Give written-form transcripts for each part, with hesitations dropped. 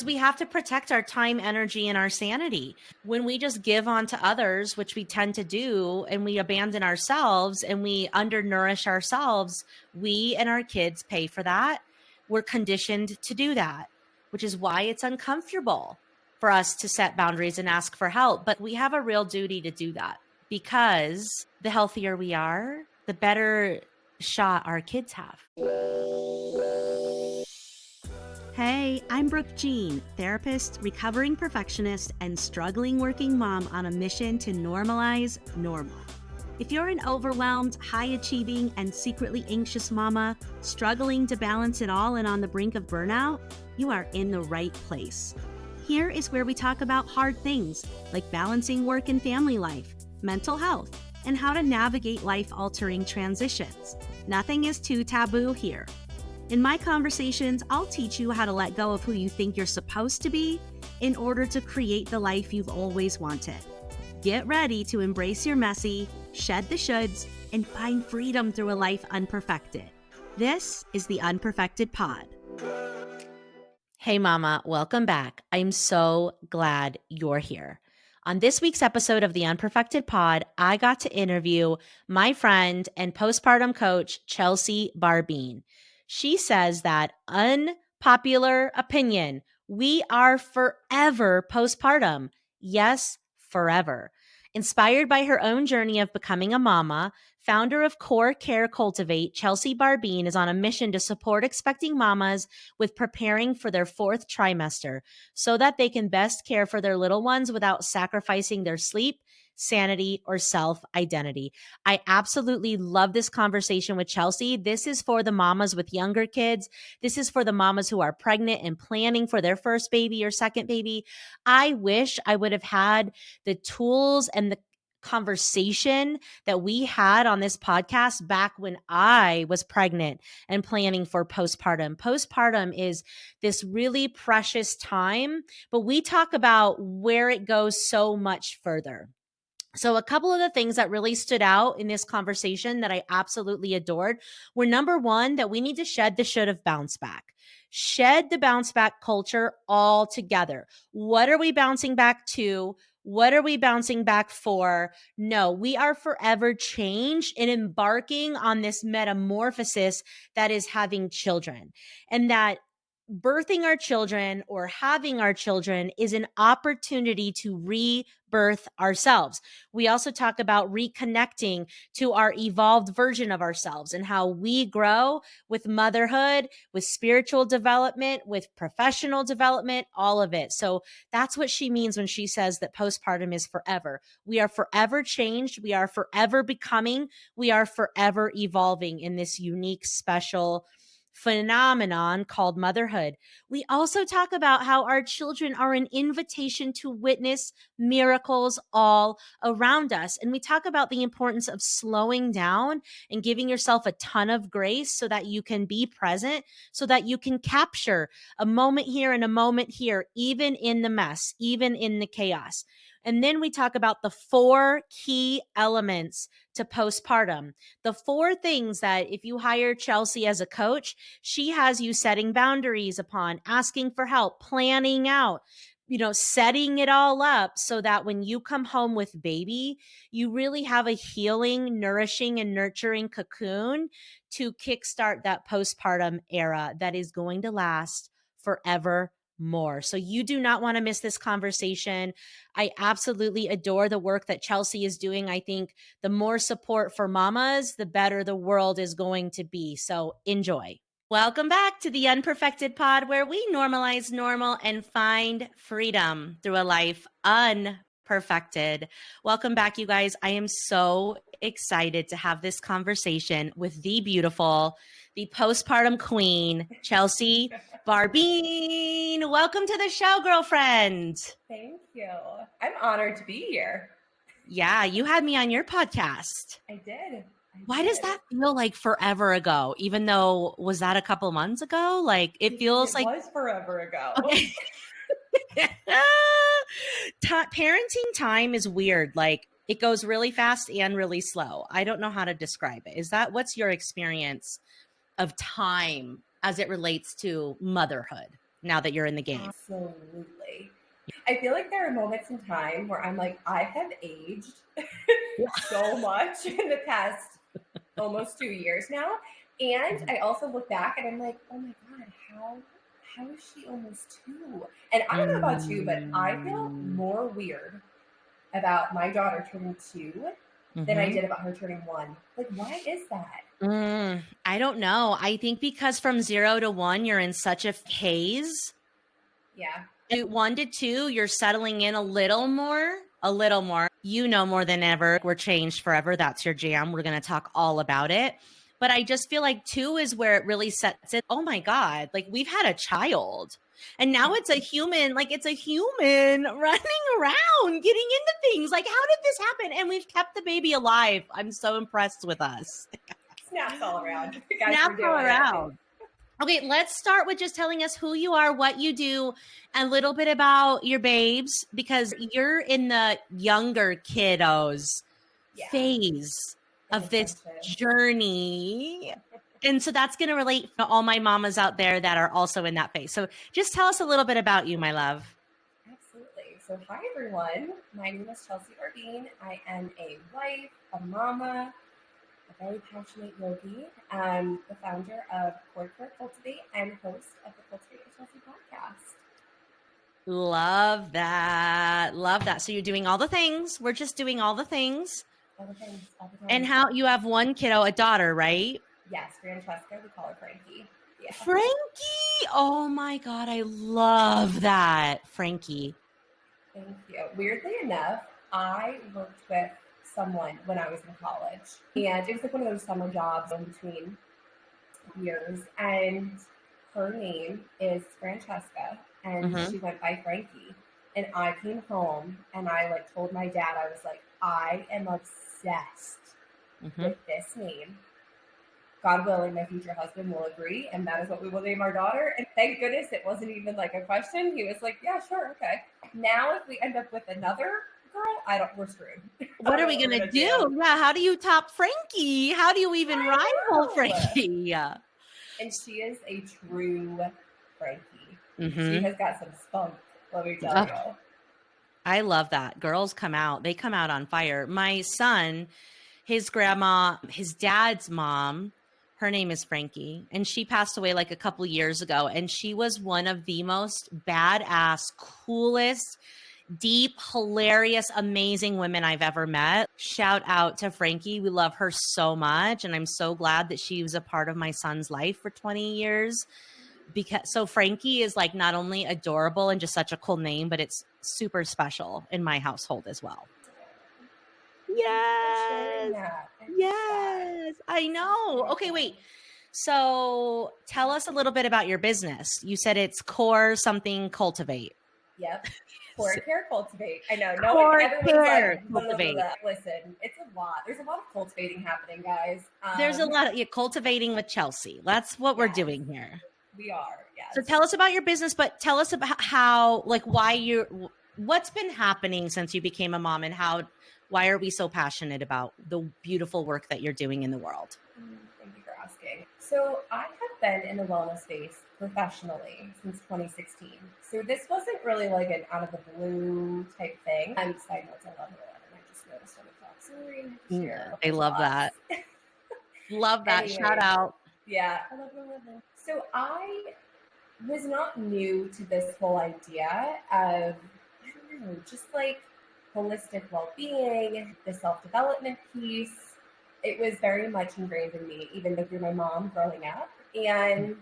We have to protect our time, energy, and our sanity. When we just give on to others, which we tend to do, and we abandon ourselves and we undernourish ourselves, we and our kids pay for that. We're conditioned to do that, which is why it's uncomfortable for us to set boundaries and ask for help. But we have a real duty to do that, because the healthier we are, the better shot our kids have. Hey, I'm Brooke Jean, therapist, recovering perfectionist, and struggling working mom on a mission to normalize normal. If you're an overwhelmed, high-achieving, and secretly anxious mama, struggling to balance it all and on the brink of burnout, you are in the right place. Here is where we talk about hard things like balancing work and family life, mental health, and how to navigate life-altering transitions. Nothing is too taboo here. In my conversations, I'll teach you how to let go of who you think you're supposed to be in order to create the life you've always wanted. Get ready to embrace your messy, shed the shoulds, and find freedom through a life unperfected. This is the Unperfected Pod. Hey mama, welcome back. I'm so glad you're here. On this week's episode of the Unperfected Pod, I got to interview my friend and postpartum coach, Chelsea Barbine. She says that, unpopular opinion, we are forever postpartum. Yes, forever. Inspired by her own journey of becoming a mama, founder of CORE Care Cultivate, Chelsea Barbine is on a mission to support expecting mamas with preparing for their fourth trimester so that they can best care for their little ones without sacrificing their sleep, sanity, or self-identity. I absolutely love this conversation with Chelsea. This is for the mamas with younger kids. This is for the mamas who are pregnant and planning for their first baby or second baby. I wish I would have had the tools and the conversation that we had on this podcast back when I was pregnant and planning for postpartum. Postpartum is this really precious time, but we talk about where it goes so much further. So a couple of the things that really stood out in this conversation that I absolutely adored were, number one, that we need to shed the should have bounce back. Shed the bounce back culture altogether. What are we bouncing back to? What are we bouncing back for? No, we are forever changed and embarking on this metamorphosis that is having children. And that birthing our children or having our children is an opportunity to rebirth ourselves. We also talk about reconnecting to our evolved version of ourselves and how we grow with motherhood, with spiritual development, with professional development, all of it. So that's what she means when she says that postpartum is forever. We are forever changed. We are forever becoming. We are forever evolving in this unique, special phenomenon called motherhood. We also talk about how our children are an invitation to witness miracles all around us. And we talk about the importance of slowing down and giving yourself a ton of grace so that you can be present, so that you can capture a moment here and a moment here, even in the mess, even in the chaos. And then we talk about the 4 key elements to postpartum. The 4 things that if you hire Chelsea as a coach, she has you setting boundaries upon, asking for help, planning out, setting it all up so that when you come home with baby, you really have a healing, nourishing, and nurturing cocoon to kickstart that postpartum era that is going to last forever more. So you do not want to miss this conversation. I absolutely adore the work that Chelsea is doing. I think the more support for mamas, the better the world is going to be. So enjoy. Welcome back to the Unperfected Pod, where we normalize normal and find freedom through a life unperfected. Welcome back, you guys. I am so excited to have this conversation with the beautiful, the postpartum queen, Chelsea Barbine. Welcome to the show, girlfriend. Thank you. I'm honored to be here. Yeah, you had me on your podcast. I did. Why does that feel like forever ago? Even though, was that a couple months ago? Like it feels like it was forever ago. Okay. Parenting time is weird. Like it goes really fast and really slow. I don't know how to describe it. What's your experience of time as it relates to motherhood now that you're in the game? Absolutely. I feel like there are moments in time where I'm like, I have aged so much in the past almost 2 years now. And I also look back and I'm like, oh my God, how is she almost 2? And I don't know about you, but I feel more weird about my daughter turning 2 than I did about her turning 1. Like, why is that? I don't know. I think because from 0 to 1, you're in such a haze. Yeah. 1 to 2, you're settling in a little more. You know more than ever. We're changed forever. That's your jam. We're going to talk all about it. But I just feel like 2 is where it really sets it. Oh my God. Like, we've had a child. And now it's a human, running around, getting into things. Like, how did this happen? And we've kept the baby alive. I'm so impressed with us. Snaps all around. Snaps all around. Okay, let's start with just telling us who you are, what you do, and a little bit about your babes, because you're in the younger kiddos phase of this journey. And so that's going to relate to all my mamas out there that are also in that phase. So just tell us a little bit about you, my love. Absolutely. So hi, everyone. My name is Chelsea Barbine. I am a wife, a mama, a very passionate yogi. I'm the founder of CORE Care Cultivate and host of the Cultivate with Chelsea podcast. Love that. Love that. So you're doing all the things. We're just doing all the things. All the things, all the time. And how you have one kiddo, a daughter, right? Yes, Francesca. We call her Frankie. Yeah. Frankie. Oh my God. I love that. Frankie. Thank you. Weirdly enough, I worked with someone when I was in college. And it was like one of those summer jobs in between years. And her name is Francesca. And she went by Frankie. And I came home and I told my dad, I was like, I am obsessed with this name. God willing, my future husband will agree, and that is what we will name our daughter. And thank goodness it wasn't even a question. He was like, yeah, sure, okay. Now if we end up with another girl, we're screwed. What are we going to do? Yeah, how do you top Frankie? How do you even rival Frankie? Yeah. And she is a true Frankie. She has got some spunk, let me tell you. I love that. Girls come out. They come out on fire. My son, his grandma, his dad's mom, her name is Frankie, and she passed away a couple years ago. And she was one of the most badass, coolest, deep, hilarious, amazing women I've ever met. Shout out to Frankie. We love her so much. And I'm so glad that she was a part of my son's life for 20 years. So Frankie is not only adorable and just such a cool name, but it's super special in my household as well. Yes. Yes. I know. Okay, wait. So tell us a little bit about your business. You said it's CORE something Cultivate. Yep. CORE Care Cultivate. I know. CORE Care Cultivate. Listen, it's a lot. There's a lot of cultivating happening, guys. There's a lot of cultivating with Chelsea. That's what we're doing here. We are, yes. So tell us about your business, but tell us about how, what's been happening since you became a mom, and why are we so passionate about the beautiful work that you're doing in the world? Thank you for asking. So I have been in the wellness space professionally since 2016. So this wasn't really an out of the blue type thing. Side notes, I love it. And I just noticed on the clock. Sorry. I love that. Love that. Anyways, shout out. Yeah. I love it. So I was not new to this whole idea of, just holistic well-being, the self-development piece. It was very much ingrained in me, even through my mom growing up. And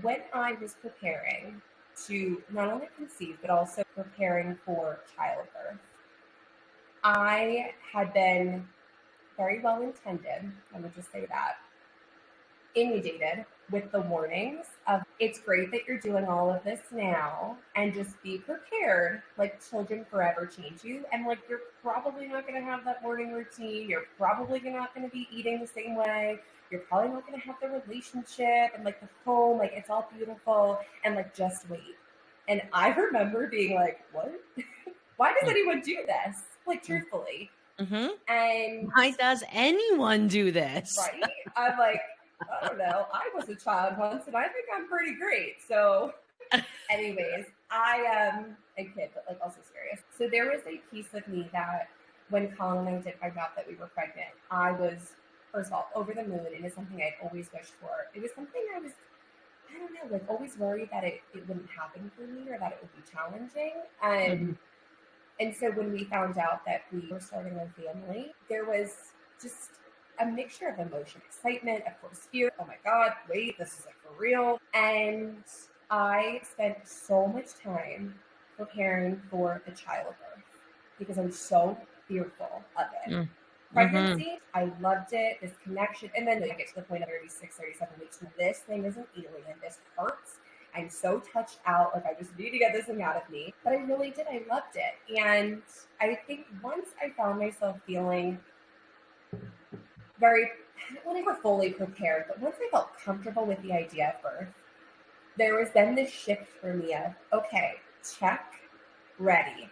when I was preparing to not only conceive, but also preparing for childbirth, I had been very well intended, let me just say that, inundated with the warnings of, it's great that you're doing all of this now, and just be prepared, children forever change you, and you're probably not going to have that morning routine, you're probably not going to be eating the same way, you're probably not going to have the relationship and the home, it's all beautiful, and just wait. And I remember being what? Why does anyone do this? Truthfully. And why does anyone do this? Right? I'm I don't know. I was a child once and I think I'm pretty great. So anyways, I am a kid, but like also serious. So there was a piece of me that when Colin and I did find out that we were pregnant, I was, first of all, over the moon. And it's something I'd always wished for. It was something I don't know, like always worried that it wouldn't happen for me or that it would be challenging. And so when we found out that we were starting a family, there was just a mixture of emotion, excitement, of course, fear. Oh my God, wait, this is like for real. And I spent so much time preparing for the childbirth because I'm so fearful of it. Mm. Pregnancy, I loved it, this connection. And then I get to the point of 36, 37 weeks. This thing is an alien. This hurts. I'm so touched out. Like, I just need to get this thing out of me. But I really did. I loved it. And I think once I found myself feeling very, I don't want to say fully prepared, but once I felt comfortable with the idea of birth, there was then this shift for me of, okay, check, ready.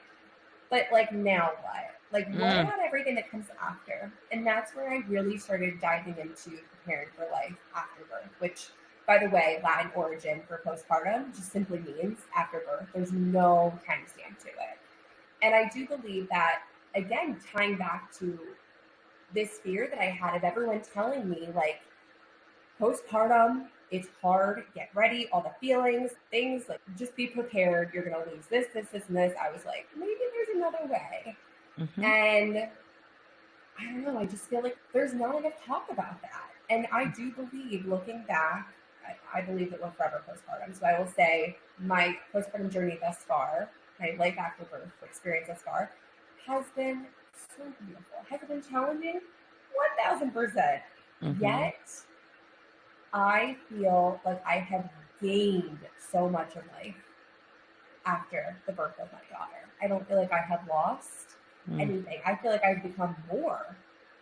But like, now what? Like, what about everything that comes after? And that's where I really started diving into preparing for life after birth, which, by the way, Latin origin for postpartum just simply means after birth. There's no timestamp to it. And I do believe that, again, tying back to this fear that I had of everyone telling me, like, postpartum, it's hard, get ready, all the feelings, things, like, just be prepared, you're going to lose this, this, this, and this. I was like, maybe there's another way. And I don't know, I just feel like there's not enough talk about that. And I do believe, looking back, I believe that we're forever postpartum. So I will say my postpartum journey thus far, my life after birth experience thus far, has been so beautiful. Has it been challenging? 1000%. Yet, I feel like I have gained so much in life after the birth of my daughter. I don't feel like I have lost anything. I feel like I've become more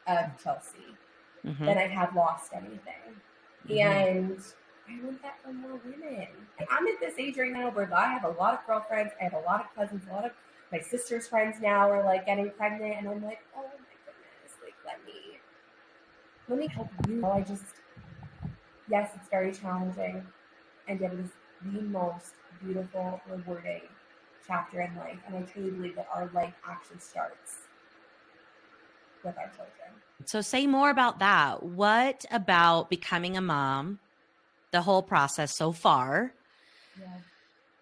of Chelsea than I have lost anything. And I want that for more women. I'm at this age right now where I have a lot of girlfriends, I have a lot of cousins, a lot of my sister's friends now are like getting pregnant, and I'm like, oh my goodness, like let me help you. I just, yes, it's very challenging, and it is the most beautiful, rewarding chapter in life. And I truly believe that our life actually starts with our children. So say more about that. What about becoming a mom, the whole process so far,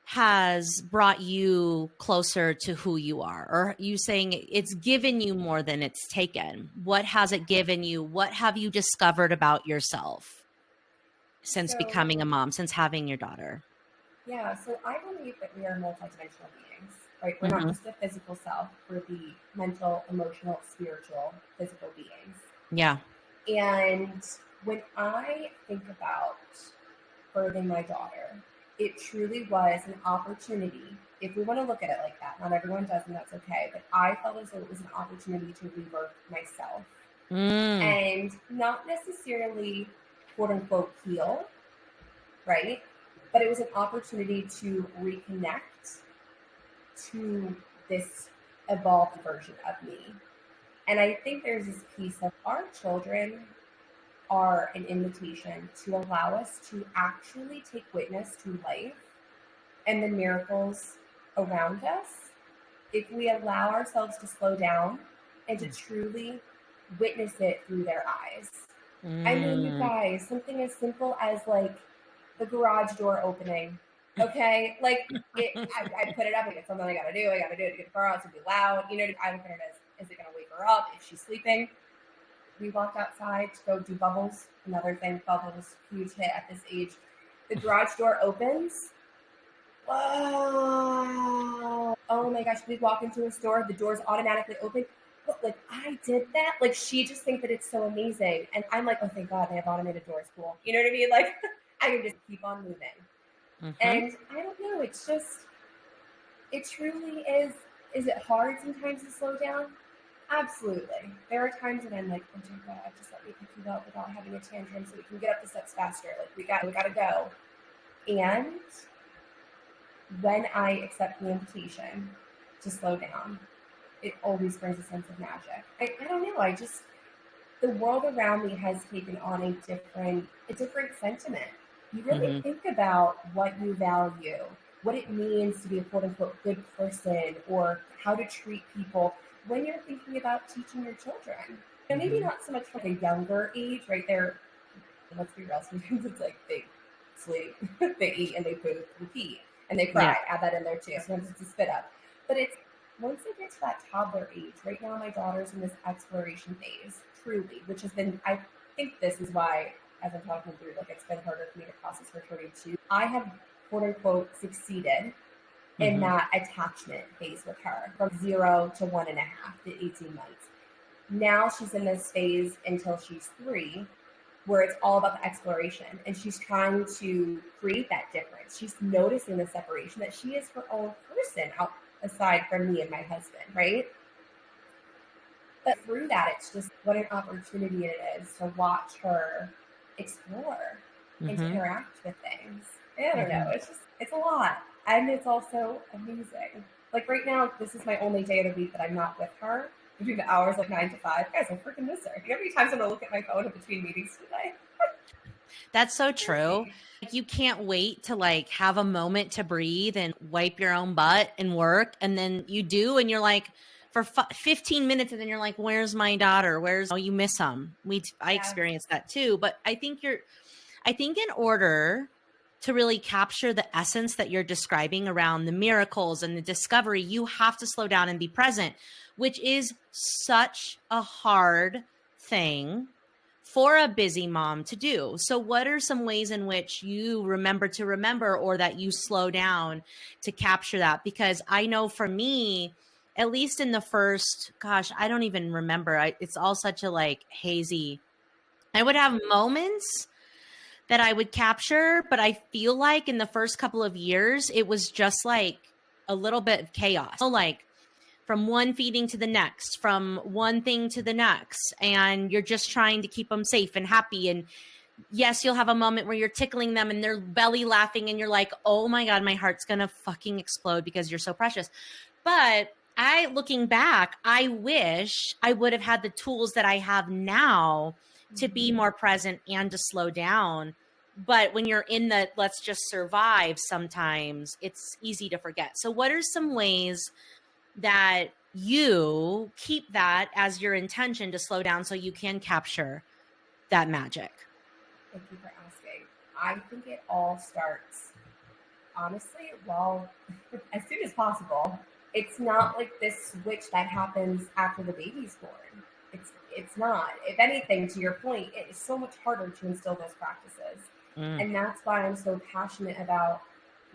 has brought you closer to who you are? Or you saying it's given you more than it's taken? What has it given you? What have you discovered about yourself since becoming a mom, since having your daughter? Yeah, so I believe that we are multidimensional beings, right? We're not just a physical self, we're the mental, emotional, spiritual, physical beings. Yeah. And when I think about birthing my daughter, it truly was an opportunity. If we want to look at it like that, not everyone does, and that's okay. But I felt as though it was an opportunity to rebirth myself. And not necessarily, quote unquote, heal, right? But it was an opportunity to reconnect to this evolved version of me. And I think there's this piece of our children are an invitation to allow us to actually take witness to life and the miracles around us if we allow ourselves to slow down and to truly witness it through their eyes. I mean, you guys, something as simple as like the garage door opening. Okay, like I put it up. Like, it's something I gotta do. I gotta do it to get the car out. It's gonna be loud. You know, I look at it as, is it gonna wake her up if she's sleeping? We walked outside to go do bubbles. Another thing, bubbles, huge hit at this age. The garage door opens. Whoa! Oh my gosh! We walk into a store. The doors automatically open. But like, I did that. Like, she just thinks that it's so amazing, and I'm like, oh, thank God they have automated doors. Cool. You know what I mean? Like, I can just keep on moving. And I don't know. It's just, it truly is. Is it hard sometimes to slow down? Absolutely. There are times that I'm like, oh my God, just let me pick you up without having a tantrum so we can get up the steps faster. Like, we gotta go. And when I accept the invitation to slow down, it always brings a sense of magic. I don't know. the world around me has taken on a different sentiment. You really Mm-hmm. think about what you value, what it means to be a quote unquote good person, or how to treat people when you're thinking about teaching your children. And maybe Mm-hmm. not so much from a younger age, right? There, let's be real, sometimes it's like they sleep, they eat, and they poop, repeat, and they Yeah. cry. Add that in there too. Sometimes it's a spit up. But it's once they get to that toddler age, right now my daughter's in this exploration phase, truly, which has been, I think this is why, as I'm talking through, like it's been harder for me to process her turning two. I have quote unquote succeeded in Mm-hmm. that attachment phase with her from 0 to 1.5 to 18 months. Now she's in this phase until she's 3, where it's all about the exploration, and she's trying to create that difference. She's noticing the separation that she is her own person out aside from me and my husband, right? But through that, it's just what an opportunity it is to watch her explore and to Mm-hmm. interact with things. I don't know. Mm-hmm. It's a lot. And it's also amazing. Like right now, this is my only day of the week that I'm not with her between the hours of 9 to 5. Guys, I freaking miss her. You know how many times I'm going to look at my phone in between meetings today? That's so true. Crazy. Like you can't wait to like have a moment to breathe and wipe your own butt and work. And then you do, and you're like for 15 minutes, and then you're like, where's my daughter? Where's, oh, you miss them. I Yeah. experienced that too. But I think in order to really capture the essence that you're describing around the miracles and the discovery, you have to slow down and be present, which is such a hard thing for a busy mom to do. So, what are some ways in which you remember to remember, or that you slow down to capture that? Because I know for me, at least in the first, gosh, I don't even remember. It's all such a like hazy. I would have moments that I would capture, but I feel like in the first couple of years, it was just like a little bit of chaos. So, like, from one feeding to the next, from one thing to the next, and you're just trying to keep them safe and happy. And yes, you'll have a moment where you're tickling them and they're belly laughing, and you're like, oh my God, my heart's gonna fucking explode because you're so precious. But looking back, I wish I would have had the tools that I have now to be more present and to slow down. But when you're in the let's just survive, sometimes it's easy to forget. So, what are some ways that you keep that as your intention to slow down so you can capture that magic? Thank you for asking. I think it all starts, honestly, well, as soon as possible. It's not like this switch that happens after the baby's born. It's not. If anything, to your point, it is so much harder to instill those practices. Mm. And that's why I'm so passionate about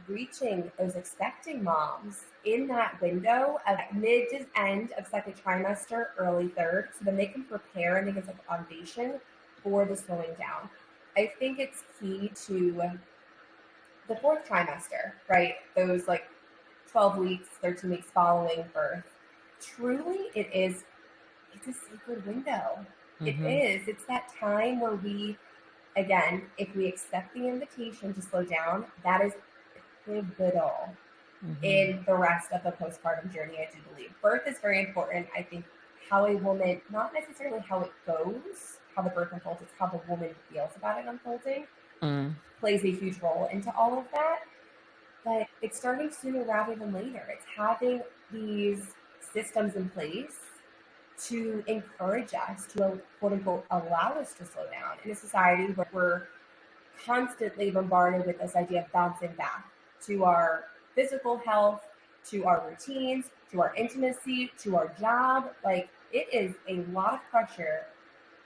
reaching those expecting moms in that window of mid to end of second trimester, early third, so then they can prepare and they can set the foundation for the slowing down. I think it's key to the fourth trimester, right? Those like 12 weeks, 13 weeks following birth. Truly, it's a sacred window. It Mm-hmm. is. It's that time where we, again, if we accept the invitation to slow down, that is pivotal Mm-hmm. in the rest of the postpartum journey, I do believe. Birth is very important. I think how a woman, not necessarily how it goes, how the birth unfolds, it's how the woman feels about it unfolding, Mm. plays a huge role into all of that. But it's starting sooner rather than later. It's having these systems in place to encourage us to quote unquote allow us to slow down in a society where we're constantly bombarded with this idea of bouncing back to our physical health, to our routines, to our intimacy, to our job. Like it is a lot of pressure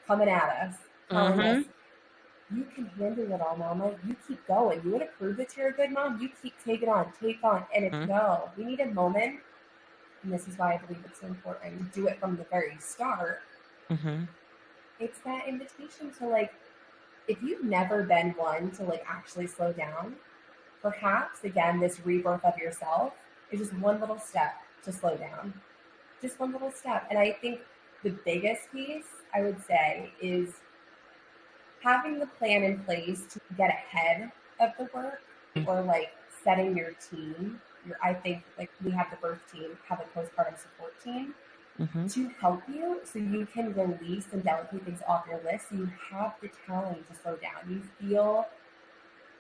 coming at us, telling us, Mm-hmm. you can handle it all, mama. You keep going. You want to prove that you're a good mom? You keep taking on, take on. And it's no, we need a moment. And this is why I believe it's so important to do it from the very start. Mm-hmm. It's that invitation to like, if you've never been one to like actually slow down, perhaps again, this rebirth of yourself is just one little step to slow down. Just one little step. And I think the biggest piece I would say is having the plan in place to get ahead of the work or like setting your team. I think like we have the birth team, have a postpartum support team. Mm-hmm. to help you so you can release and delegate things off your list so you have the time to slow down. You feel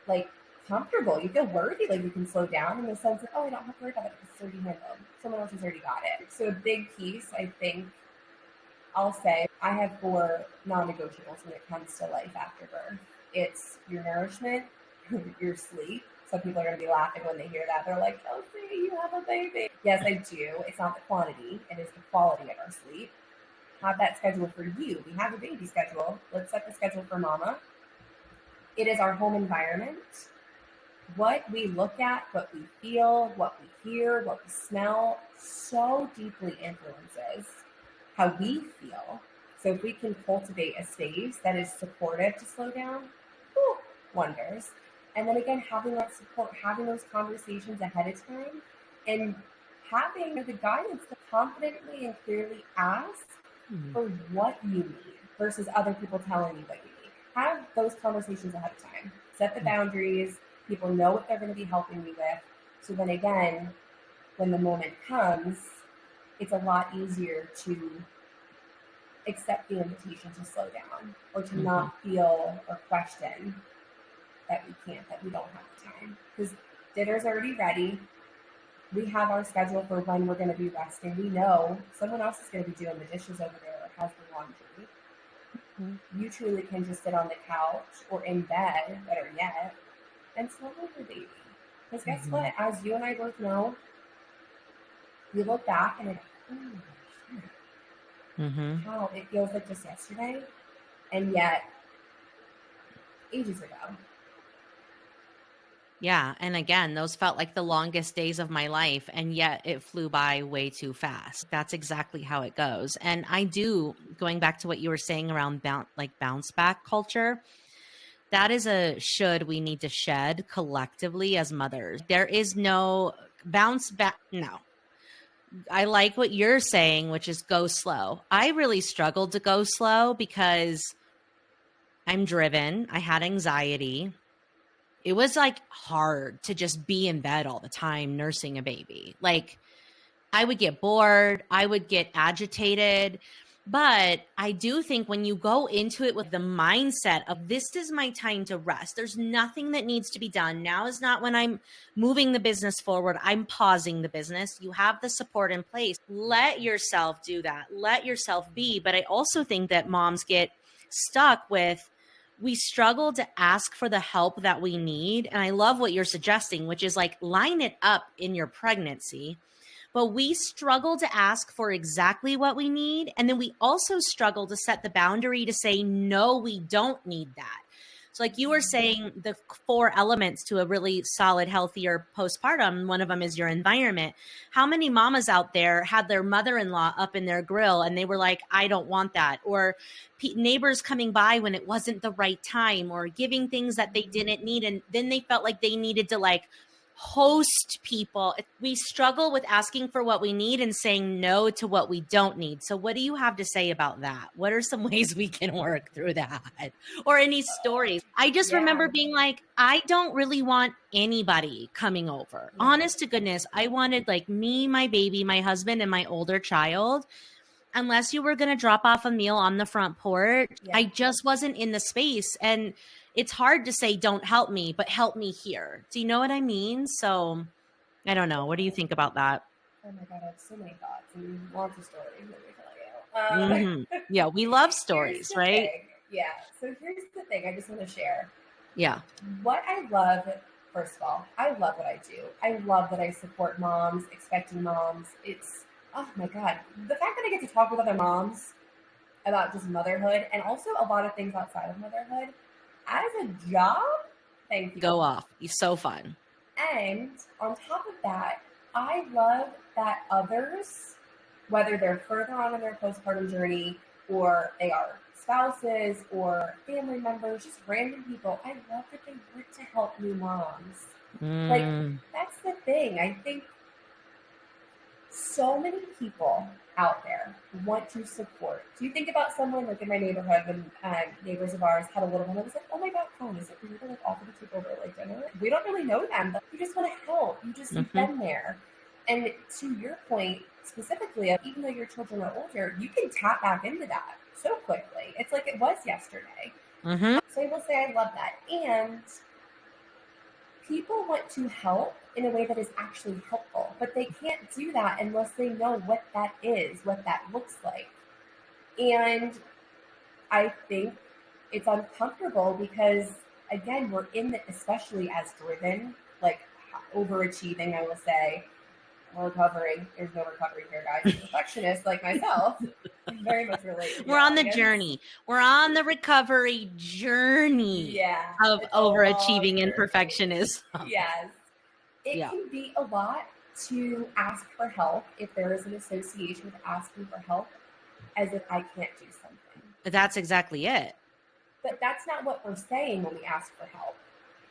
like comfortable. You feel worthy, like you can slow down in the sense of, oh, I don't have to worry about it because it's already handled. Someone else has already got it. So a big piece, I think, I'll say, I have 4 non-negotiables when it comes to life after birth. It's your nourishment, your sleep. Some people are going to be laughing when they hear that. They're like, Chelsea, you have a baby. Yes, I do. It's not the quantity, it is the quality of our sleep. Have that schedule for you. We have a baby schedule. Let's set the schedule for mama. It is our home environment. What we look at, what we feel, what we hear, what we smell, so deeply influences how we feel. So if we can cultivate a space that is supportive to slow down, whew, wonders. And then again, having that support, having those conversations ahead of time, and having the guidance to confidently and clearly ask for what you need versus other people telling you what you need. Have those conversations ahead of time. Set the boundaries. People know what they're going to be helping you with. So then again, when the moment comes, it's a lot easier to accept the invitation to slow down or to not feel or question that we can't, that we don't have the time. Because dinner's already ready. We have our schedule for when we're going to be resting. We know someone else is going to be doing the dishes over there or has the laundry. You truly can just sit on the couch or in bed, better yet, and snuggle your baby. Because guess what? As you and I both know, we look back and it's, oh my gosh, how it feels like just yesterday, and yet ages ago. Yeah. And again, those felt like the longest days of my life, and yet it flew by way too fast. That's exactly how it goes. And I do, going back to what you were saying around bounce back culture, that is a should we need to shed collectively as mothers. There is no bounce back. No. I like what you're saying, which is go slow. I really struggled to go slow because I'm driven. I had anxiety. It was like hard to just be in bed all the time nursing a baby. Like I would get bored, I would get agitated. But I do think when you go into it with the mindset of this is my time to rest, there's nothing that needs to be done. Now is not when I'm moving the business forward. I'm pausing the business. You have the support in place. Let yourself do that. Let yourself be. But I also think that moms get stuck with, we struggle to ask for the help that we need. And I love what you're suggesting, which is like line it up in your pregnancy. But we struggle to ask for exactly what we need. And then we also struggle to set the boundary to say, no, we don't need that. So like you were saying, the 4 elements to a really solid, healthier postpartum, one of them is your environment. How many mamas out there had their mother-in-law up in their grill and they were like, I don't want that. Or neighbors coming by when it wasn't the right time, or giving things that they didn't need. And then they felt like they needed to like host people. We struggle with asking for what we need and saying no to what we don't need. So what do you have to say about that? What are some ways we can work through that? Or any stories? I just remember being like, I don't really want anybody coming over. Honest to goodness, I wanted like me, my baby, my husband, and my older child. Unless you were going to drop off a meal on the front porch, I just wasn't in the space. And it's hard to say, don't help me, but help me here. Do you know what I mean? So I don't know. What do you think about that? Oh my God, I have so many thoughts and lots of stories, let me tell you. Yeah, we love stories, right? Thing. Yeah. So here's the thing I just want to share. Yeah. What I love, first of all, I love what I do. I love that I support moms, expecting moms. It's, oh my God, the fact that I get to talk with other moms about just motherhood and also a lot of things outside of motherhood as a job, thank you. Go off. It's so fun. And on top of that, I love that others, whether they're further on in their postpartum journey or they are spouses or family members, just random people, I love that they want to help new moms. Like, that's the thing. I think so many people out there want to support. Do you think about someone like in my neighborhood when neighbors of ours had a little one that was like, oh my God, Colin, is it for you to like offer to take over like dinner? We don't really know them, but you just want to help. You've been there. And to your point specifically, even though your children are older, you can tap back into that so quickly. It's like it was yesterday. Mm-hmm. So I will say I love that. And people want to help in a way that is actually helpful, but they can't do that unless they know what that is, what that looks like. And I think it's uncomfortable because, again, we're in it, especially as driven, like overachieving, I will say, recovering. There's no recovery here, guys. Perfectionist like myself. I very much relate with We're your on the audience. journey. We're on the recovery journey of It's a long overachieving and journey. perfectionism. Yes. It can be a lot to ask for help if there is an association with asking for help, as if I can't do something. That's exactly it. But that's not what we're saying when we ask for help.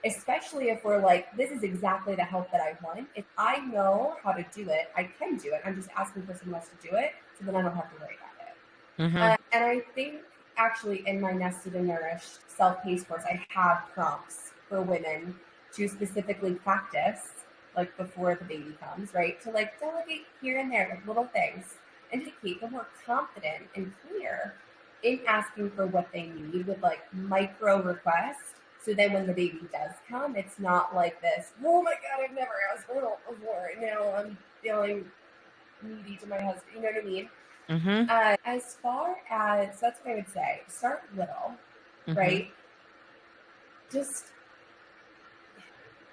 Especially if we're like, this is exactly the help that I want. If I know how to do it, I can do it. I'm just asking for someone else to do it, so then I don't have to worry about it. Mm-hmm. And I think actually in my Nested and Nourished self-paced course, I have prompts for women to specifically practice, like before the baby comes, right? To like delegate here and there, like little things, and to keep them more confident and clear in asking for what they need with like micro requests. So then when the baby does come, it's not like this, oh my God, I've never asked for help before. And now I'm feeling needy to my husband. You know what I mean? Mm-hmm. As far as, so that's what I would say, start little, Mm-hmm. right? Just,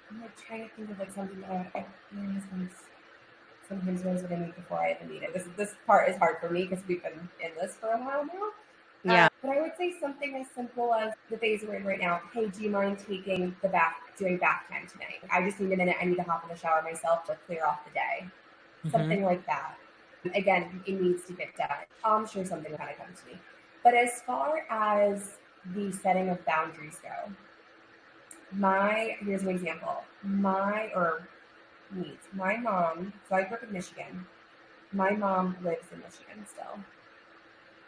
I'm like trying to think of like something that my husband sometimes knows what I need before I even need it. This part is hard for me because we've been in this for a while now. Yeah. But I would say something as simple as the phase we're in right now. Hey, do you mind taking the bath, doing bath time tonight? I just need a minute. I need to hop in the shower myself to clear off the day. Mm-hmm. Something like that. Again, it needs to get done. I'm sure something will kind of come to me. But as far as the setting of boundaries go, here's an example. My mom, so I grew up in Michigan. My mom lives in Michigan still.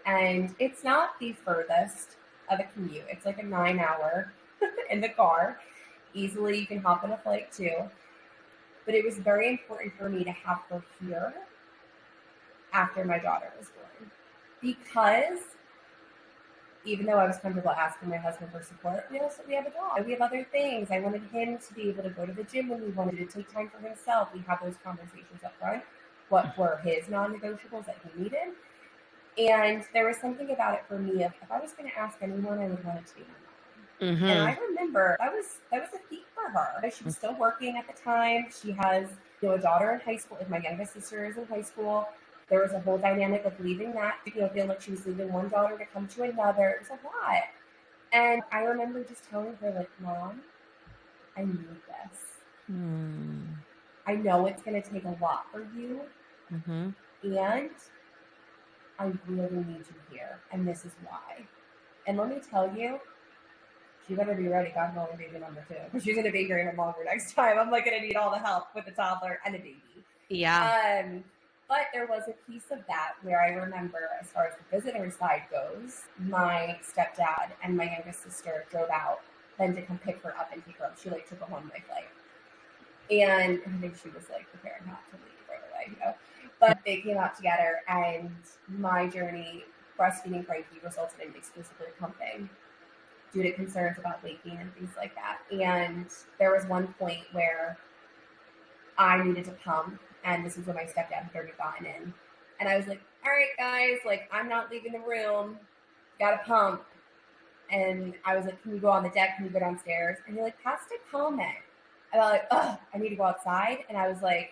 And it's not the furthest of a commute. It's like a 9-hour in the car. Easily, you can hop on a flight too. But it was very important for me to have her here after my daughter was born. Because even though I was comfortable asking my husband for support, we have a dog. We have other things. I wanted him to be able to go to the gym when he wanted to take time for himself. We had those conversations up front. What were his non-negotiables that he needed? And there was something about it for me of if I was going to ask anyone, I would want it to be my mom. Mm-hmm. And I remember that was a feat for her. She was still working at the time. She has a daughter in high school. If my youngest sister is in high school, there was a whole dynamic of leaving that, feeling like she was leaving one daughter to come to another. It was a lot. And I remember just telling her, like, Mom, I need this. I know it's going to take a lot for you. Mm-hmm. And I really need you here, and this is why. And let me tell you, she better be ready. God willing, baby number 2, because she's going to be here even longer next time. I'm like going to need all the help with the toddler and the baby. Yeah. But there was a piece of that where I remember, as far as the visitor side goes, my stepdad and my youngest sister drove out then to come pick her up and take her up. She took a one-way flight, and I think she was preparing not to leave right away, But they came out together, and my journey breastfeeding Frankie resulted in exclusively pumping due to concerns about leaking and things like that. And there was one point where I needed to pump, and this is when my stepdad had already gotten in. And I was like, all right, guys, I'm not leaving the room. Gotta pump. And I was like, can you go on the deck? Can you go downstairs? And you're like, past a comment. And I'm like, ugh, I need to go outside. And I was like,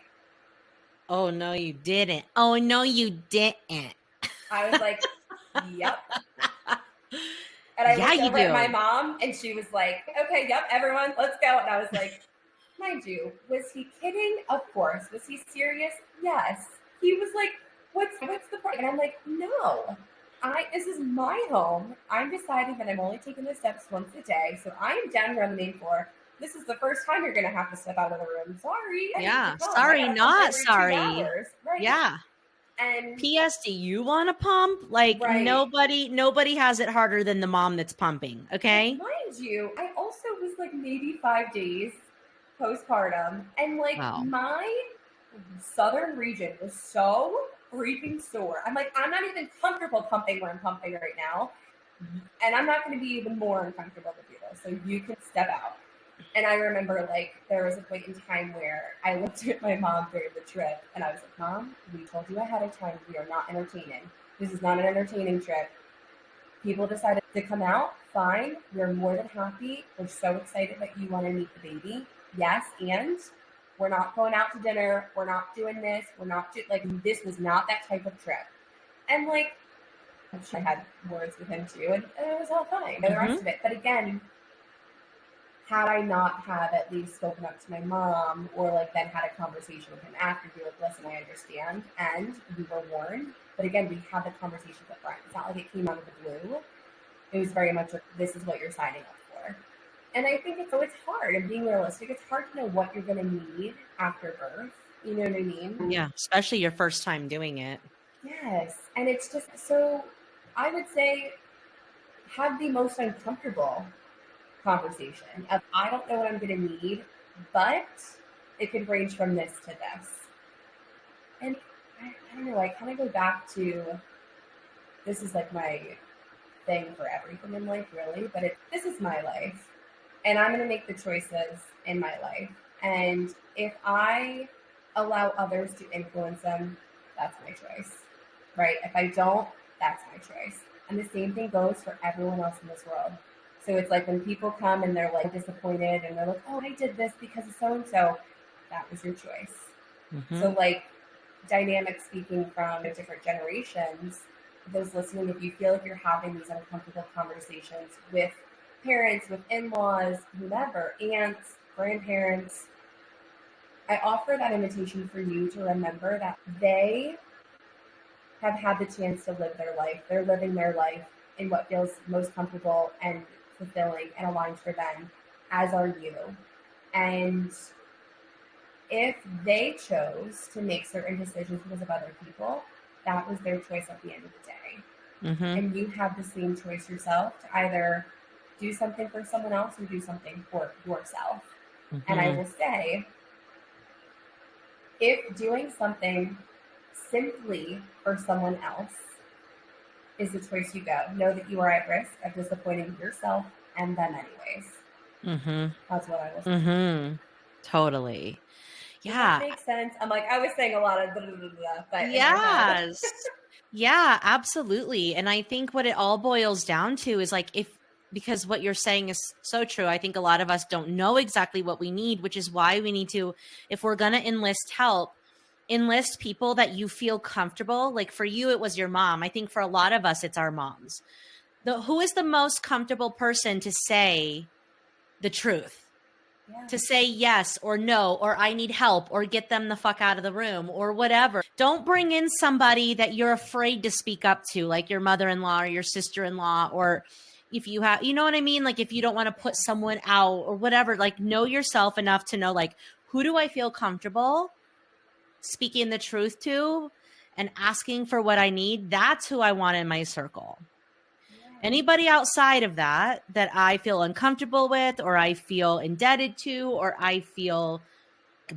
oh, no, you didn't. Oh, no, you didn't. I was like, yep. And I looked over at my mom, and she was like, okay, yep, everyone, let's go. And I was like, mind you, was he kidding? Of course. Was he serious? Yes. He was like, what's the point? And I'm like, no, this is my home. I'm deciding that I'm only taking the steps once a day. So I am down here on the main floor. This is the first time you're going to have to step out of the room. Sorry. Yeah. Sorry, not sorry. Hours, right? Yeah. And P.S. Do you want to pump? Right. Nobody has it harder than the mom that's pumping. Okay. And mind you, I also was maybe 5 days postpartum, and wow. southern region was so freaking sore. I'm like, I'm not even comfortable pumping where I'm pumping right now. And I'm not going to be even more uncomfortable to do this. So you can step out. And I remember, like, there was a point in time where I looked at my mom during the trip and I was like, Mom, we told you ahead of time we are not entertaining. This is not an entertaining trip. People decided to come out, fine. We're more than happy. We're so excited that you want to meet the baby. Yes, and we're not going out to dinner. We're not doing this. We're not like, this was not that type of trip. And like, I had words with him too, and it was all fine. The rest of it, but again, had I not have at least spoken up to my mom or like then had a conversation with him after, be like, listen, I understand, and we were warned. But again, we had the conversation up front. It's not like it came out of the blue. It was very much like, this is what you're signing up for. And I think it's hard, and being realistic, it's hard to know what you're going to need after birth. You know what I mean? Yeah, especially your first time doing it. Yes. And it's just, so I would say have the most uncomfortable conversation of, I don't know what I'm going to need, but it could range from this to this. And I don't know, I kind of go back to, this is like my thing for everything in life, really, but this is my life, and I'm going to make the choices in my life. And if I allow others to influence them, that's my choice, right? If I don't, that's my choice. And the same thing goes for everyone else in this world. So it's like when people come and they're like disappointed and they're like, oh, I did this because of so-and-so, that was your choice. So like, dynamic speaking from different generations, those listening, if you feel like you're having these uncomfortable conversations with parents, with in-laws, whomever, aunts, grandparents, I offer that invitation for you to remember that they have had the chance to live their life. They're living their life in what feels most comfortable and fulfilling and aligned for them, as are you. And if they chose to make certain decisions because of other people, that was their choice at the end of the day. And you have the same choice yourself to either do something for someone else or do something for yourself. And I will say, if doing something simply for someone else is the choice you go, know that you are at risk of disappointing yourself and them anyways. That's what I will say. Totally. Does Yeah. that make sense? I'm like, I was saying a lot of blah, blah, blah, blah, but yes. Yeah, absolutely. And I think what it all boils down to is like, because what you're saying is so true. I think a lot of us don't know exactly what we need, which is why we need to, if we're going to enlist help, enlist people that you feel comfortable. Like for you, it was your mom. I think for a lot of us, it's our moms. Who is the most comfortable person to say the truth? To say yes or no, or I need help, or get them the fuck out of the room, or whatever. Don't bring in somebody that you're afraid to speak up to, like your mother-in-law or your sister-in-law, or if you have, you know what I mean? Like if you don't want to put someone out or whatever, like know yourself enough to know, like, who do I feel comfortable speaking the truth to and asking for what I need? That's who I want in my circle. Anybody outside of that I feel uncomfortable with, or I feel indebted to, or I feel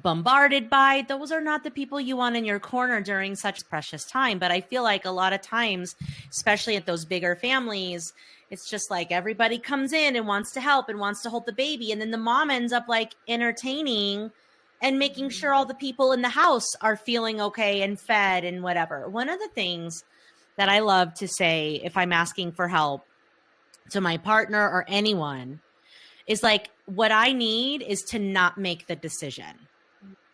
bombarded by, those are not the people you want in your corner during such precious time. But I feel like a lot of times, especially at those bigger families, it's just like everybody comes in and wants to help and wants to hold the baby. And then the mom ends up like entertaining and making sure all the people in the house are feeling okay and fed and whatever. One of the things that I love to say if I'm asking for help to my partner or anyone is like, what I need is to not make the decision.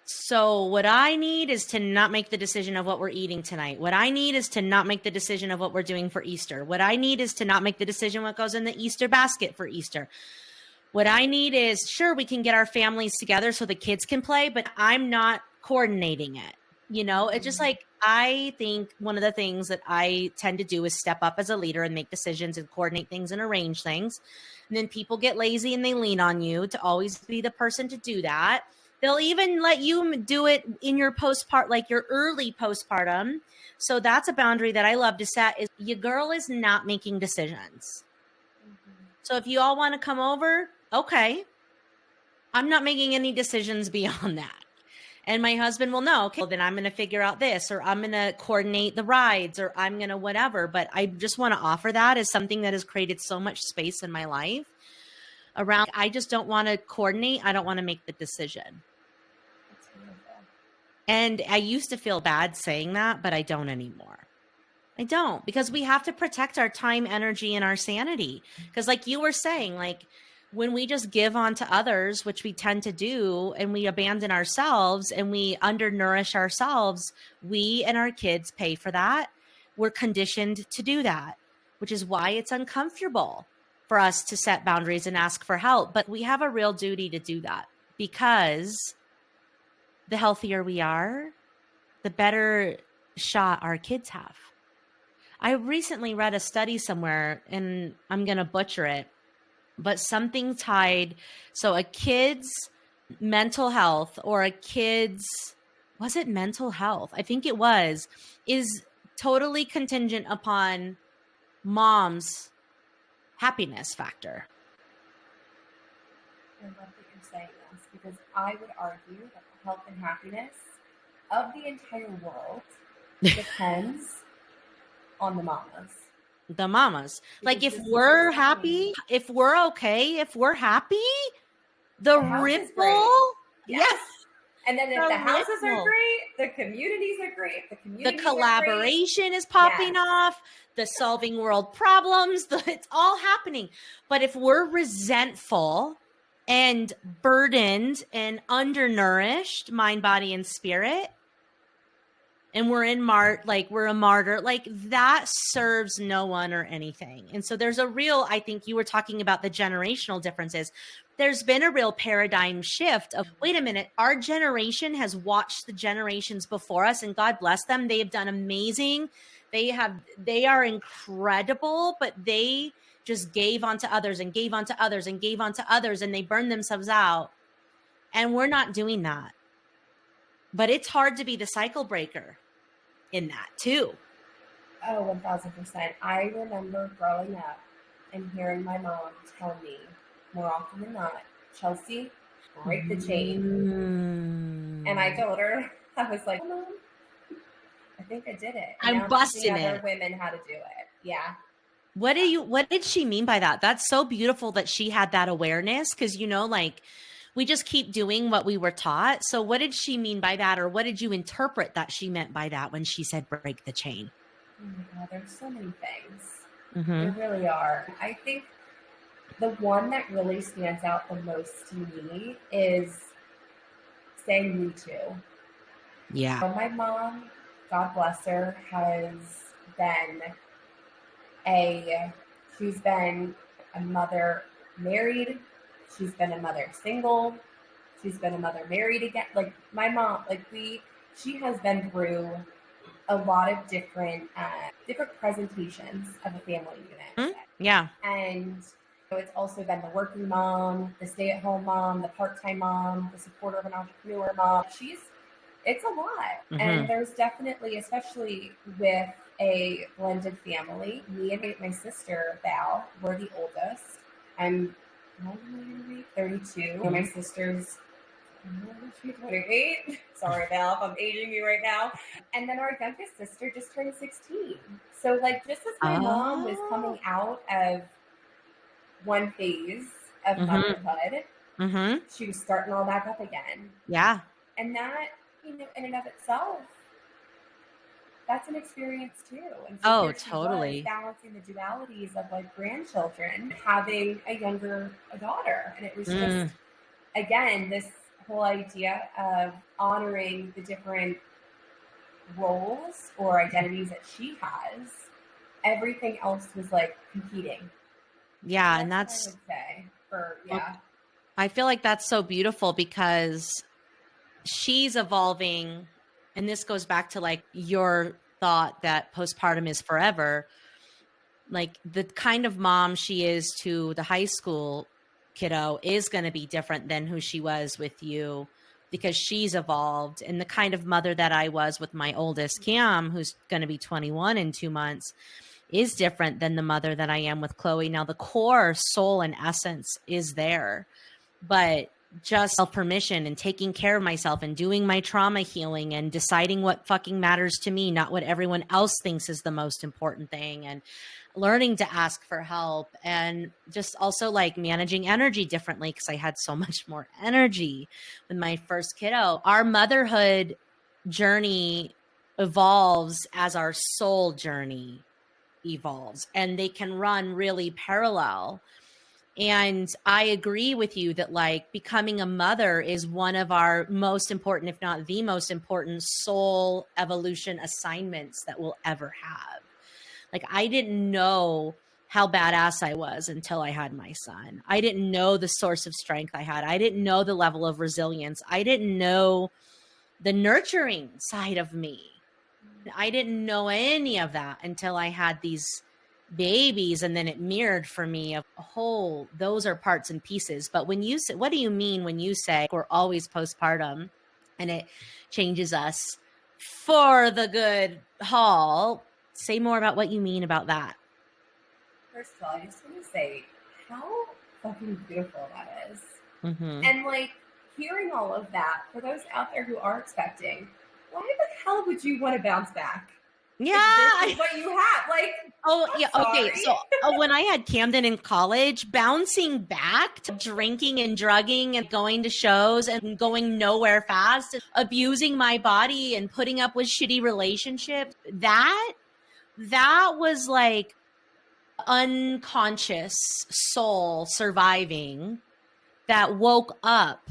So what I need is to not make the decision of what we're eating tonight. What I need is to not make the decision of what we're doing for Easter. What I need is to not make the decision what goes in the Easter basket for Easter. What I need is, sure, we can get our families together so the kids can play, but I'm not coordinating it. You know, it's just like, I think one of the things that I tend to do is step up as a leader and make decisions and coordinate things and arrange things. And then people get lazy and they lean on you to always be the person to do that. They'll even let you do it in your like your early postpartum. So that's a boundary that I love to set, is your girl is not making decisions. So if you all want to come over, okay, I'm not making any decisions beyond that. And my husband will know, okay, well, then I'm going to figure out this, or I'm going to coordinate the rides, or I'm going to whatever. But I just want to offer that as something that has created so much space in my life around. I just don't want to coordinate. I don't want to make the decision. That's wonderful. And I used to feel bad saying that, but I don't anymore. I don't, because we have to protect our time, energy, and our sanity. Because like you were saying, like when we just give on to others, which we tend to do, and we abandon ourselves and we undernourish ourselves, we and our kids pay for that. We're conditioned to do that, which is why it's uncomfortable for us to set boundaries and ask for help. But we have a real duty to do that, because the healthier we are, the better shot our kids have. I recently read a study somewhere, and I'm going to butcher it, but something tied. So a kid's mental health, or a kid's, was it mental health? I think it was, is totally contingent upon mom's happiness factor. I love that you're saying this, because I would argue that the health and happiness of the entire world depends on the mamas. The mamas. Like Because if this we're is happy, if we're okay, if we're happy, the house is ripple. great. Yes. And then if The the houses are ripple. great, the communities are great. The The communities collaboration is popping Yes. off, the solving world problems, it's all happening. But if we're resentful and burdened and undernourished, mind, body, and spirit, and we're in we're a martyr, like that serves no one or anything. And so there's a real, I think you were talking about the generational differences. There's been a real paradigm shift of, wait a minute, our generation has watched the generations before us, and God bless them. They have done amazing. They are incredible, but they just gave onto others and gave onto others and gave onto others, and they burned themselves out. And we're not doing that. But it's hard to be the cycle breaker in that too. Oh, 1000%. I remember growing up and hearing my mom tell me more often than not, Chelsea, break the chain. And I told her, I was like, Mom, I think I did it. And I'm now busting teaching other it. women how to do it. Yeah. What did she mean by that? That's so beautiful that she had that awareness, because, like we just keep doing what we were taught. So what did she mean by that? Or what did you interpret that she meant by that when she said break the chain? Oh my God, there's so many things. Mm-hmm. There really are. I think the one that really stands out the most to me is saying me too. Yeah. My mom, God bless her, has been she's been a mother married, she's been a mother single, she's been a mother married again. Like my mom, she has been through a lot of different presentations of a family unit. Mm-hmm. Yeah. And it's also been the working mom, the stay-at-home mom, the part-time mom, the supporter of an entrepreneur mom. It's a lot. Mm-hmm. And there's definitely, especially with a blended family, me and my sister, Val, we're the oldest. I'm 32. Mm-hmm. My sister's 28. Sorry, Val, if I'm aging you right now. And then our youngest sister just turned 16. So just as my mom was coming out of one phase of motherhood, she was starting all back up again. Yeah. And that, in and of itself, that's an experience too. And so totally balancing the dualities of grandchildren, having a younger daughter. And it was just, again, this whole idea of honoring the different roles or identities that she has. Everything else was competing. Yeah. So and that's what I would say I feel like that's so beautiful, because she's evolving. And this goes back to your thought that postpartum is forever. The kind of mom she is to the high school kiddo is going to be different than who she was with you, because she's evolved. And the kind of mother that I was with my oldest, Cam, who's going to be 21 in 2 months, is different than the mother that I am with Chloe. Now, the core soul and essence is there, but just self-permission and taking care of myself and doing my trauma healing and deciding what fucking matters to me, not what everyone else thinks is the most important thing, and learning to ask for help, and just also like managing energy differently because I had so much more energy with my first kiddo. Our motherhood journey evolves as our soul journey evolves, and they can run really parallel. And I agree with you that like becoming a mother is one of our most important, if not the most important, soul evolution assignments that we'll ever have. Like, I didn't know how badass I was until I had my son. I didn't know the source of strength I had. I didn't know the level of resilience. I didn't know the nurturing side of me. I didn't know any of that until I had these babies, and then it mirrored for me a whole, those are parts and pieces. But when you say, what do you mean when you say we're always postpartum and it changes us for the good haul? Say more about what you mean about that. First of all, I just want to say how fucking beautiful that is. Mm-hmm. And like hearing all of that, for those out there who are expecting, why the hell would you want to bounce back? Yeah. This is what you have. Like, oh, yeah. sorry. Okay. So when I had Camden in college, bouncing back to drinking and drugging and going to shows and going nowhere fast, and abusing my body and putting up with shitty relationships, that was like unconscious soul surviving that woke up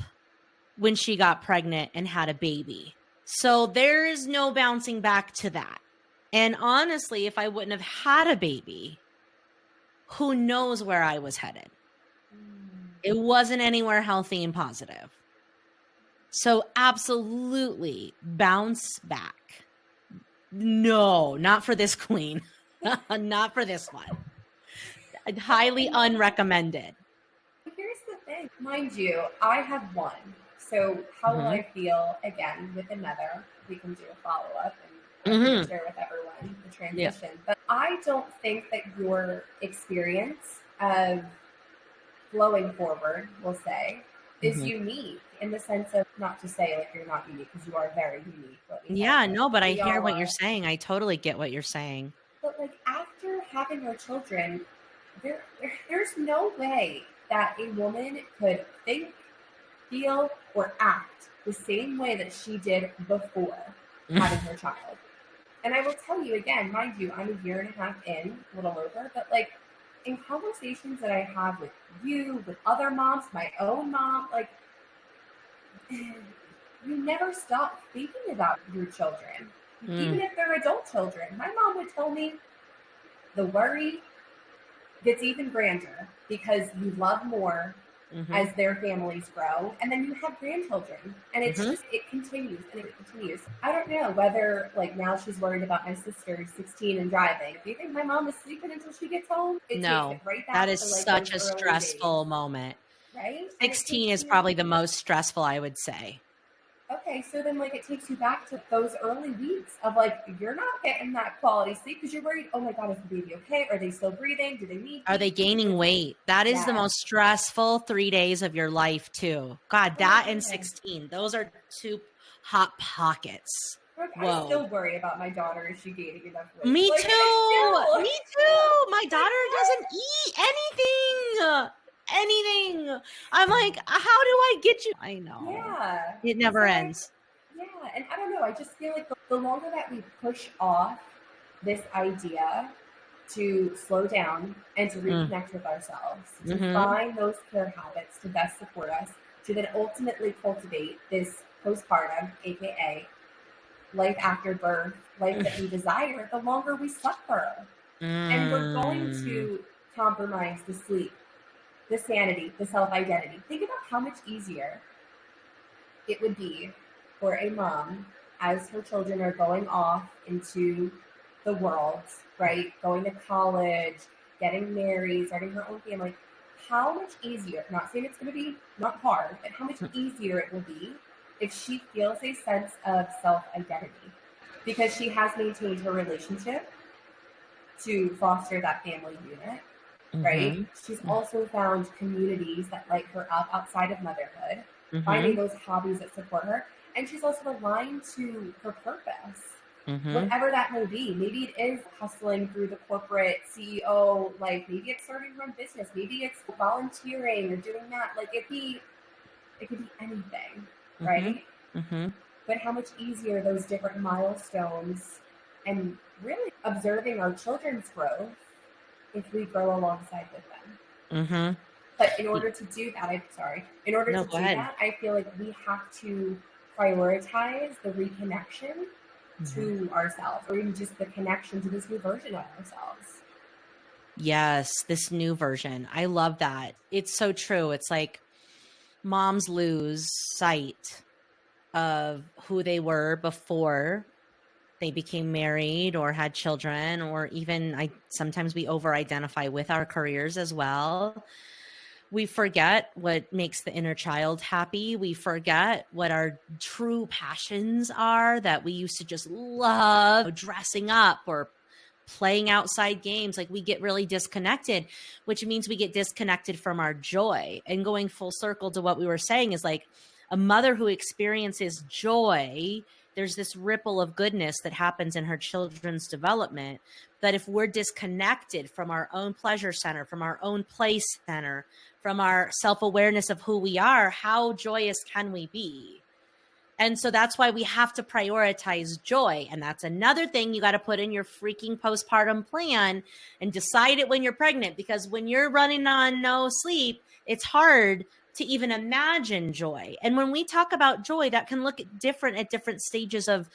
when she got pregnant and had a baby. So there is no bouncing back to that. And honestly, if I wouldn't have had a baby, who knows where I was headed? It wasn't anywhere healthy and positive. So absolutely bounce back. No, not for this queen. Not for this one. Highly unrecommended. Here's the thing. Mind you, I have one. So how will I feel again with another? We can do a follow-up and share with everyone the transition. Yeah. But I don't think that your experience of flowing forward, we'll say, is unique in the sense of, not to say like you're not unique, because you are very unique. Yeah, no, but I hear what you're saying. I totally get what you're saying. But like after having your children, there's no way that a woman could think, feel, or act the same way that she did before having her child. And I will tell you again, mind you, I'm a year and a half in, a little over, but like in conversations that I have with you, with other moms, my own mom, like you never stop thinking about your children, even if they're adult children. My mom would tell me the worry gets even grander because you love more as their families grow, and then you have grandchildren, and it's just, it continues and it continues. I don't know whether like now she's worried about my sister 16 and driving. Do you think my mom is sleeping until she gets home? No, right that is to, like, such a stressful moment. Right? 16 is probably the most stressful, I would say. Okay, so then like it takes you back to those early weeks of like you're not getting that quality sleep because you're worried, oh my God, is the baby okay? Are they still breathing? Do they need? Are they gaining weight? That is the most stressful 3 days of your life too. God, that and 16, those are two hot pockets. I still worry about my daughter. Is she gaining enough weight? Me too. Me too. My daughter doesn't eat anything. I'm like, how do I get you? I know. Yeah. It never ends. Yeah. And I don't know. I just feel like the longer that we push off this idea to slow down and to reconnect with ourselves, to find those care habits to best support us, to then ultimately cultivate this postpartum, AKA life after birth, life that we desire, the longer we suffer. And we're going to compromise the sleep, the sanity, the self-identity. Think about how much easier it would be for a mom as her children are going off into the world, right? Going to college, getting married, starting her own family. How much easier, not saying it's going to be not hard, but how much easier it will be if she feels a sense of self-identity because she has maintained her relationship to foster that family unit. right? Mm-hmm. She's also found communities that light her up outside of motherhood, finding Mm-hmm. those hobbies that support her. And she's also aligned to her purpose, Mm-hmm. whatever that may be. Maybe it is hustling through the corporate CEO, like maybe it's starting her own business, maybe it's volunteering or doing that. Like it could be anything, Mm-hmm. right? Mm-hmm. But how much easier those different milestones and really observing our children's growth if we grow alongside with them. Mm-hmm. But in order to do that, in order No, to go do ahead. that, I feel like we have to prioritize the reconnection Mm-hmm. to ourselves, or even just the connection to this new version of ourselves. Yes, this new version. I love that. It's so true. It's like moms lose sight of who they were before they became married or had children, or even sometimes we over identify with our careers as well. We forget what makes the inner child happy. We forget what our true passions are that we used to just love, dressing up or playing outside games. Like we get really disconnected, which means we get disconnected from our joy. And going full circle to what we were saying is like a mother who experiences joy, there's this ripple of goodness that happens in her children's development. That if we're disconnected from our own pleasure center, from our own play center, from our self-awareness of who we are, how joyous can we be? And so that's why we have to prioritize joy. And that's another thing you got to put in your freaking postpartum plan and decide it when you're pregnant, because when you're running on no sleep, it's hard to even imagine joy. And when we talk about joy, that can look different at different stages of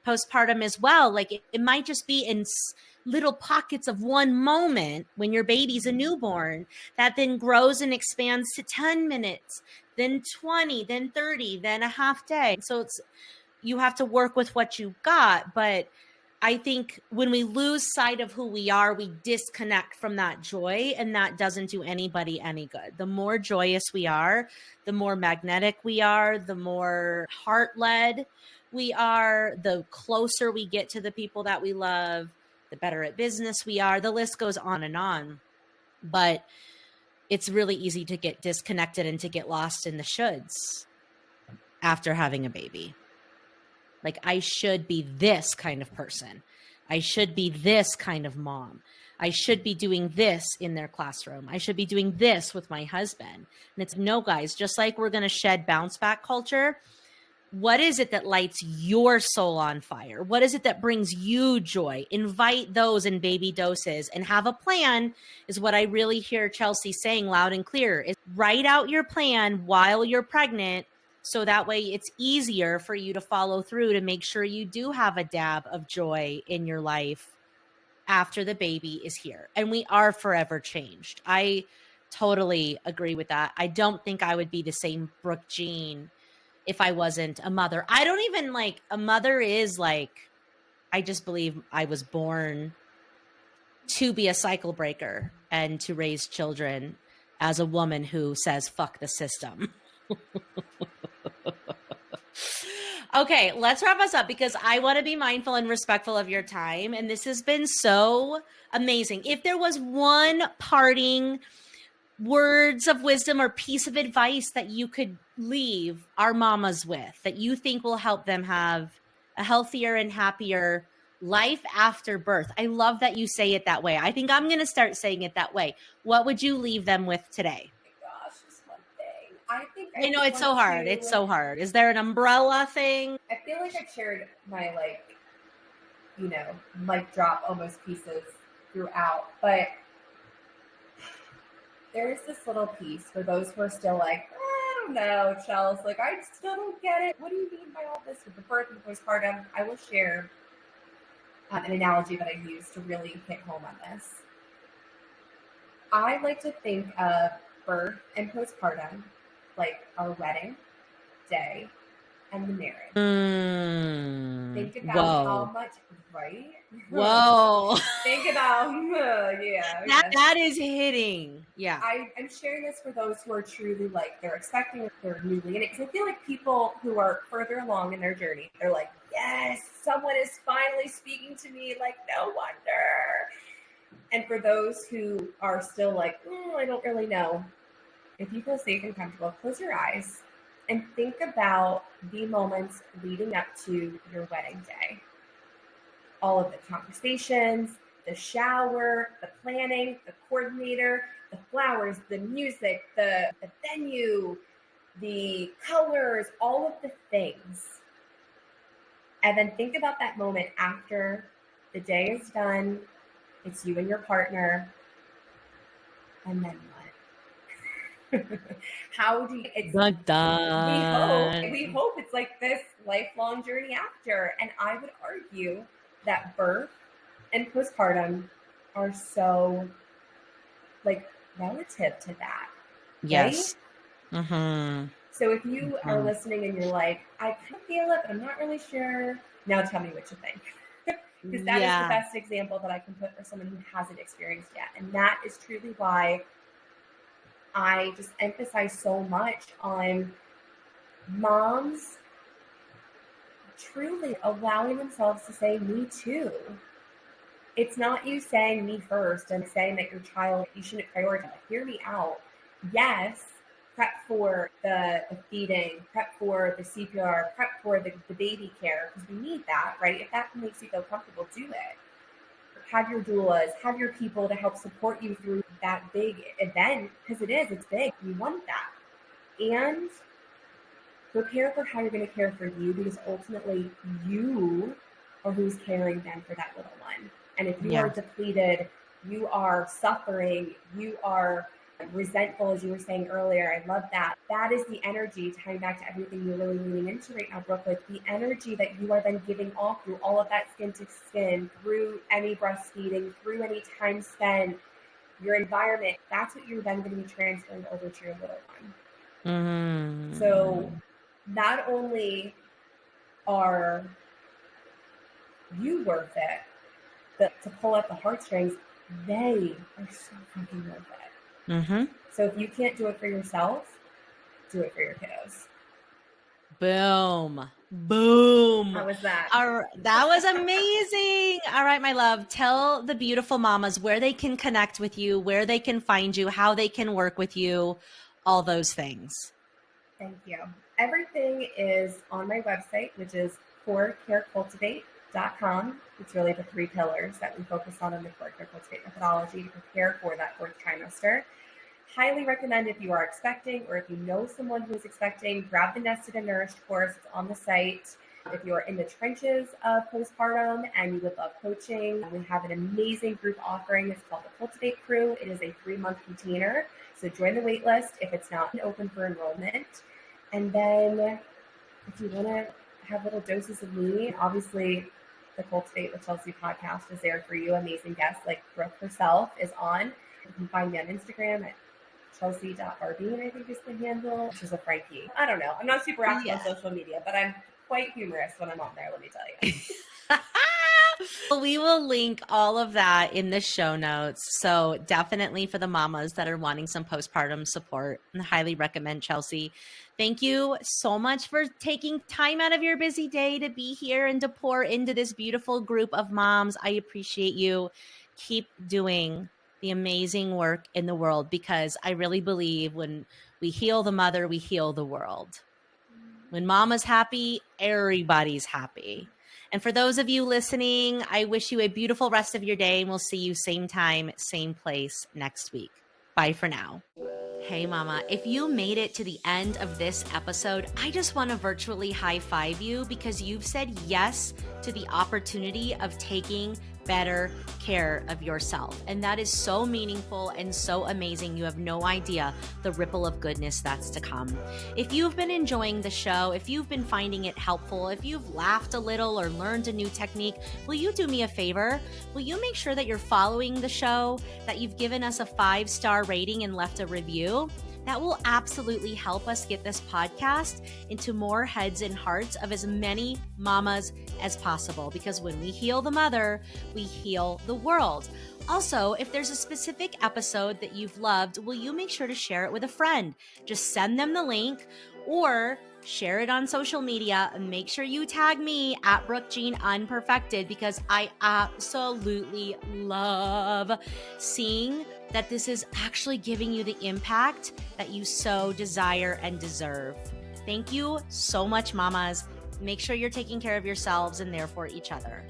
postpartum as well. Like it might just be in little pockets of one moment when your baby's a newborn that then grows and expands to 10 minutes, then 20, then 30, then a half day. So you have to work with what you got. But I think when we lose sight of who we are, we disconnect from that joy, and that doesn't do anybody any good. The more joyous we are, the more magnetic we are, the more heart-led we are, the closer we get to the people that we love, the better at business we are. The list goes on and on. But it's really easy to get disconnected and to get lost in the shoulds after having a baby. Like, I should be this kind of person. I should be this kind of mom. I should be doing this in their classroom. I should be doing this with my husband. And it's no, guys, just like we're going to shed bounce back culture. What is it that lights your soul on fire? What is it that brings you joy? Invite those in baby doses and have a plan, is what I really hear Chelsea saying loud and clear, is write out your plan while you're pregnant. So that way it's easier for you to follow through to make sure you do have a dab of joy in your life after the baby is here. And we are forever changed. I totally agree with that. I don't think I would be the same Brooke Jean if I wasn't a mother. I don't even like, a mother is like, I just believe I was born to be a cycle breaker and to raise children as a woman who says, fuck the system. Okay, let's wrap us up because I want to be mindful and respectful of your time. And this has been so amazing. If there was one parting words of wisdom or piece of advice that you could leave our mamas with that you think will help them have a healthier and happier life after birth. I love that you say it that way. I think I'm going to start saying it that way. What would you leave them with today? Gosh, just one thing. I think I I know just it's so want hard. to. It's so hard. Is there an umbrella thing? I feel like I've shared my mic drop almost pieces throughout, but there's this little piece for those who are still like, I don't know, Chelsea, like I still don't get it. What do you mean by all this with the birth and postpartum? I will share an analogy that I use to really hit home on this. I like to think of birth and postpartum like our wedding day and the marriage. Think about how Whoa. much, right? Whoa. Think about, That is hitting. Yeah. I'm sharing this for those who are truly like, they're expecting, they're newly in it. Because I feel like people who are further along in their journey, they're like, yes, someone is finally speaking to me. Like, no wonder. And for those who are still like, I don't really know, if you feel safe and comfortable, close your eyes and think about the moments leading up to your wedding day. All of the conversations, the shower, the planning, the coordinator, the flowers, the music, the venue, the colors, all of the things. And then think about that moment after the day is done. It's you and your partner. And then what? How do you, it's, Dun, dun. we hope it's like this lifelong journey after. And I would argue that birth and postpartum are so like relative to that. Yes. Right? Mm-hmm. So if you are listening and you're like, I kind of feel it, but I'm not really sure. Now tell me what you think. Because that is the best example that I can put for someone who hasn't experienced yet. And that is truly why I just emphasize so much on moms truly allowing themselves to say, me too. It's not you saying me first and saying that your child, you shouldn't prioritize. Hear me out. Yes, prep for the feeding, prep for the CPR, prep for the baby care, because we need that, right? If that makes you feel comfortable, do it. Have your doulas, have your people to help support you through that big event, because it's big. You want that. And prepare for how you're going to care for you, because ultimately you are who's caring then for that little one. And if you are depleted, you are suffering, you are resentful, as you were saying earlier, I love that. That is the energy, tying back to everything you're really leaning into right now, Brooke, like the energy that you are then giving off through all of that skin to skin, through any breastfeeding, through any time spent, your environment, that's what you're then going to be transferring over to your little one. Mm-hmm. So not only are you worth it, but to pull at the heartstrings, they are so fucking worth it. Mm-hmm. So if you can't do it for yourself, do it for your kiddos. Boom. Boom. How was that? That was amazing. All right, my love, tell the beautiful mamas where they can connect with you, where they can find you, how they can work with you, all those things. Thank you. Everything is on my website, which is corecarecultivate.com. It's really the 3 pillars that we focus on in the CORE Care Cultivate methodology to prepare for that 4th trimester. Highly recommend if you are expecting, or if you know someone who is expecting, grab the Nested and Nourished course. It's on the site. If you are in the trenches of postpartum and you would love coaching, we have an amazing group offering. It's called the Cultivate Crew. It is a 3-month container. So join the wait list if it's not open for enrollment. And then if you want to have little doses of me, obviously the Cultivate with Chelsea podcast is there for you. Amazing guests like Brooke herself is on. You can find me on Instagram at Chelsea.Barbine, I think is the handle, which is a Frankie. I don't know. I'm not super active on social media, but I'm quite humorous when I'm on there, let me tell you. We will link all of that in the show notes. So definitely for the mamas that are wanting some postpartum support, I highly recommend Chelsea. Thank you so much for taking time out of your busy day to be here and to pour into this beautiful group of moms. I appreciate you. Keep doing the amazing work in the world, because I really believe when we heal the mother, we heal the world. When mama's happy, everybody's happy. And for those of you listening, I wish you a beautiful rest of your day, and we'll see you same time, same place next week. Bye for now. Hey mama, if you made it to the end of this episode, I just want to virtually high five you, because you've said yes to the opportunity of taking better care of yourself. And that is so meaningful and so amazing. You have no idea the ripple of goodness that's to come. If you've been enjoying the show, if you've been finding it helpful, if you've laughed a little or learned a new technique, will you do me a favor? Will you make sure that you're following the show, that you've given us a 5-star rating and left a review? That will absolutely help us get this podcast into more heads and hearts of as many mamas as possible, because when we heal the mother, we heal the world. Also, if there's a specific episode that you've loved, will you make sure to share it with a friend? Just send them the link, or share it on social media. And make sure you tag me at Brooke Jean Unperfected, because I absolutely love seeing that this is actually giving you the impact that you so desire and deserve. Thank you so much, mamas. Make sure you're taking care of yourselves and therefore each other.